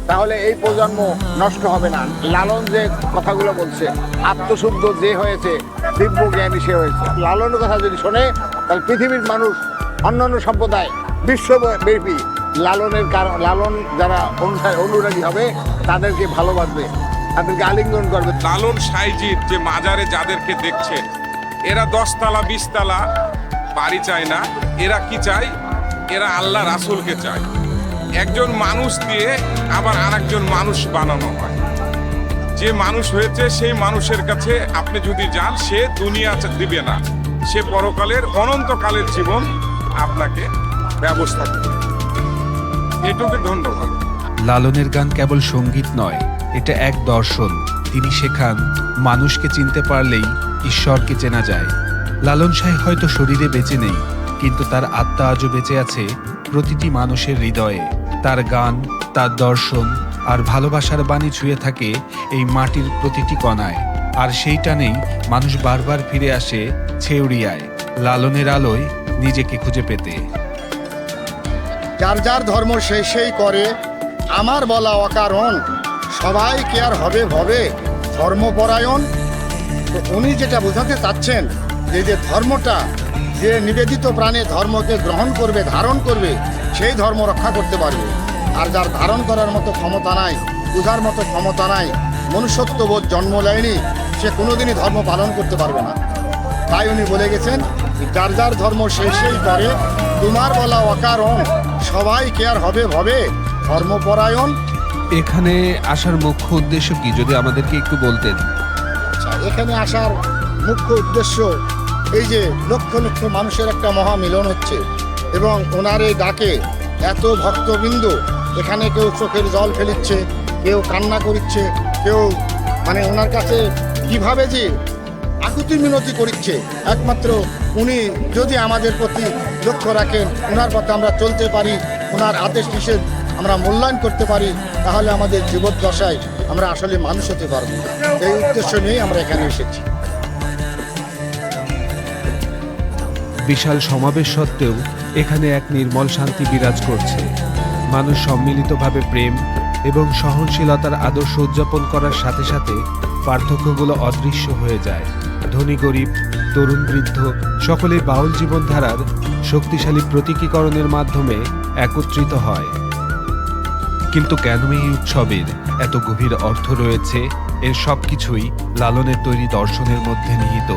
তাহলে এই প্রজন্ম নষ্ট হবে না। লালন যে কথাগুলো বলছে, আত্মশুদ্ধ যে হয়েছে দিব্য জ্ঞানী সে হয়েছে, লালনের কথা যদি শোনে তাহলে পৃথিবীর মানুষ, অন্যান্য সম্প্রদায় বিশ্বব্যাপী লালনের কারণ, লালন যারা অনুরাগী হবে তাদেরকে ভালোবাসবে, তাদেরকে আলিঙ্গন করবে। লালন সাইজির যে মাজারে যাদেরকে দেখছেন, এরা 10 তলা 20 তলা বাড়ি চায় না। এরা কি চায়? এরা আল্লাহ রাসূলকে চায়। একজন মানুষ দিয়ে আবার আরেকজন মানুষ বানানো হয়। যে মানুষ হয়েছে সেই মানুষের কাছে আপনি যদি যান, সে দুনিয়া দিবে না, সে পরকালের অনন্তকালের জীবন আপনাকে ব্যবস্থা করবে। এটুকু ধন্যবাদ। লালনের গান কেবল সঙ্গীত নয়, এটা এক দর্শন। তিনি শেখান মানুষকে চিনতে পারলেই ঈশ্বরকে চেনা যায়। লালন সাহেব হয়তো শরীরে বেঁচে নেই, কিন্তু তার আত্মা আজও বেঁচে আছে প্রতিটি মানুষের হৃদয়ে। তার গান, তার দর্শন আর ভালোবাসার বাণী ছুঁয়ে থাকে এই মাটির প্রতিটি কণায়। আর সেই টানেই মানুষ বারবার ফিরে আসে ছেউড়িয়ায়, লালনের আলোয় নিজেকে খুঁজে পেতে। যার যার ধর্ম সেই সেই করে, আমার বলা অকারণ, সবাই কে আর হবে ভবে ধর্মপরায়ণ। তো উনি যেটা বোঝাতে চাচ্ছেন যে ধর্মটা, যে নিবেদিত প্রাণে ধর্মকে গ্রহণ করবে, ধারণ করবে, সেই ধর্ম রক্ষা করতে পারবে। আর যার ধারণ করার মতো ক্ষমতা নাই, বোঝার মতো ক্ষমতা নাই, মনুষ্যত্ববোধ জন্ম নেয়নি, সে কোনোদিনই ধর্ম পালন করতে পারবে না। তাই উনি বলে গেছেন, যার যার ধর্ম সেই সেই করে, তোমার বলা অকারণ, সবাই কে আর হবে ভবে ধর্মপরায়ণ। এখানে আসার মুখ্য উদ্দেশ্য কি, যদি আমাদেরকে একটু বলতেন? আচ্ছা, এখানে আসার মুখ্য উদ্দেশ্য এই যে লক্ষ লক্ষ মানুষের একটা মহামিলন হচ্ছে, এবং ওনার এই ডাকে এত ভক্তবৃন্দ এখানে, কেউ চোখের জল ফেলিচ্ছে, কেউ কান্না করছে, কেউ মানে ওনার কাছে কিভাবে যে আকুতি মিনতি করছে। একমাত্র উনি যদি আমাদের প্রতি লক্ষ্য রাখেন, ওনার পথে আমরা চলতে পারি, ওনার আদেশ নিষেধ আমরা মূল্যায়ন করতে পারি, তাহলে আমাদের জীবদ্দশায় আমরা আসলে মানুষ হতে পারবো। এই উদ্দেশ্য নিয়েই আমরা এখানে এসেছি। বিশাল সমাবেশ সত্ত্বেও এখানে এক নির্মল শান্তি বিরাজ করছে। মানুষ সম্মিলিতভাবে প্রেম এবং সহনশীলতার আদর্শ উদযাপন করার সাথে সাথে পার্থক্যগুলো অদৃশ্য হয়ে যায়। ধনী গরিব, তরুণ বৃদ্ধ সকলে বাউল জীবনধারার শক্তিশালী প্রতীকীকরণের মাধ্যমে একত্রিত হয়। কিন্তু কেন এই উৎসবের এত গভীর অর্থ রয়েছে? এর সবকিছুই লালনের তৈরি দর্শনের মধ্যে নিহিত।